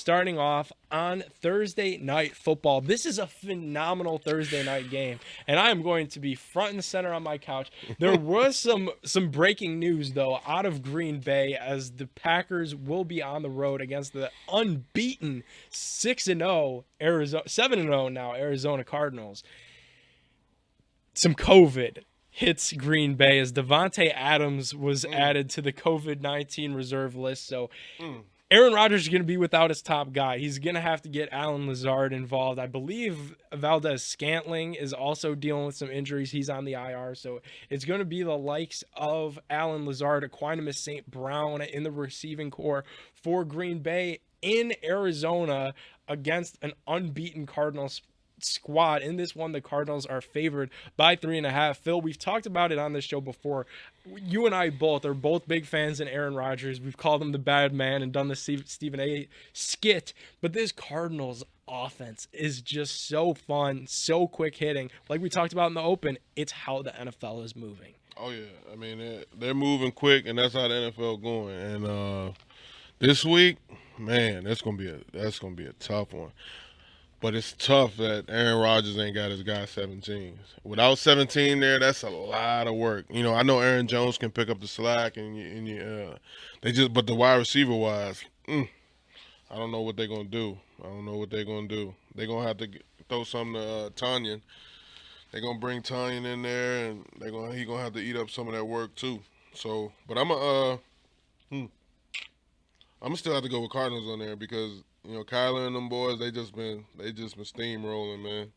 starting off on Thursday Night Football. This is a phenomenal Thursday night game, and I am going to be front and center on my couch. There was some breaking news, though, out of Green Bay, as the Packers will be on the road against the unbeaten 6-0 Arizona, 7-0 now Arizona Cardinals. Some COVID hits Green Bay as Davante Adams was added to the COVID-19 reserve list. So Aaron Rodgers is going to be without his top guy. He's going to have to get Allen Lazard involved. I believe Valdez-Scantling is also dealing with some injuries. He's on the IR. So it's going to be the likes of Allen Lazard, Equanimus St. Brown in the receiving core for Green Bay in Arizona against an unbeaten Cardinals squad. In this one, the Cardinals are favored by 3.5. Phil, we've talked about it on this show before. You and I both are both big fans in Aaron Rodgers. We've called him the bad man and done the Stephen A skit, but this Cardinals offense is just so fun, so quick hitting. Like we talked about in the open, it's how the NFL is moving. Oh yeah, I mean they're moving quick, and that's how the NFL going. And this week, man, that's gonna be a tough one. But it's tough that Aaron Rodgers ain't got his guy 17. Without 17 there, that's a lot of work. You know, I know Aaron Jones can pick up the slack, but the wide receiver wise, I don't know what they're gonna do. They're gonna have to throw something to Tanyan. They're gonna bring Tanyan in there, and he gonna have to eat up some of that work too. So, but I'm gonna still have to go with Cardinals on there because, you know, Kyler and them boys, they just been steamrolling, man.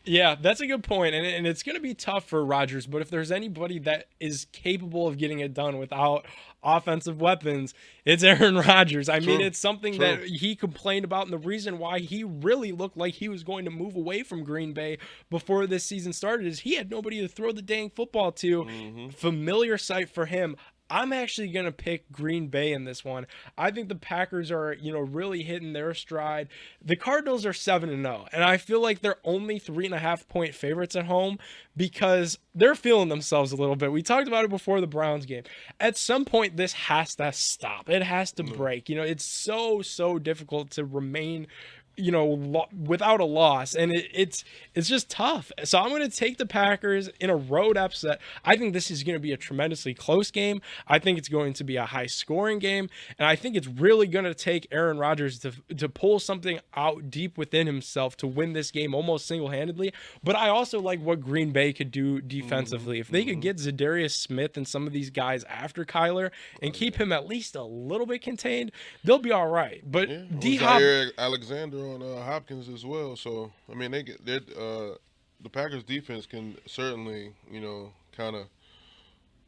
Yeah, that's a good point, and it's going to be tough for Rodgers, but if there's anybody that is capable of getting it done without offensive weapons, it's Aaron Rodgers. I mean, it's something that he complained about, and the reason why he really looked like he was going to move away from Green Bay before this season started is he had nobody to throw the dang football to. Familiar sight for him. I'm actually going to pick Green Bay in this one. I think the Packers are, really hitting their stride. The Cardinals are 7-0, and I feel like they're only 3.5-point favorites at home because they're feeling themselves a little bit. We talked about it before the Browns game. At some point, this has to stop. It has to break. It's so difficult to remain without a loss, and it's just tough. So I'm going to take the Packers in a road upset. I think this is going to be a tremendously close game. I think it's going to be a high-scoring game, and I think it's really going to take Aaron Rodgers to pull something out deep within himself to win this game almost single-handedly. But I also like what Green Bay could do defensively. If they could get Zadarius Smith and some of these guys after Kyler and keep him at least a little bit contained, they'll be all right. But D-Hop, Alexander on Hopkins as well. So I mean, the Packers defense can certainly, kind of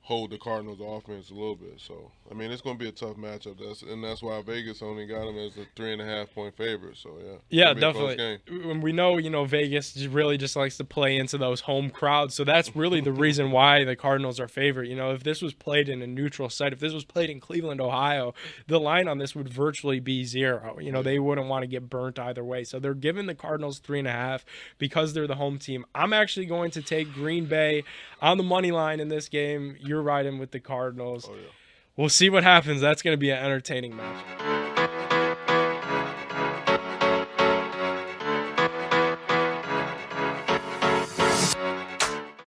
hold the Cardinals offense a little bit. So I mean, it's going to be a tough matchup. That's why Vegas only got them as a 3.5-point favorite. So yeah, definitely. And we know, Vegas really just likes to play into those home crowds. So that's really the reason why the Cardinals are favored. If this was played in a neutral site, if this was played in Cleveland, Ohio, the line on this would virtually be 0. They wouldn't want to get burnt either way. So they're giving the Cardinals 3.5 because they're the home team. I'm actually going to take Green Bay on the money line in this game. You're riding with the Cardinals. Oh, yeah. We'll see what happens. That's going to be an entertaining match.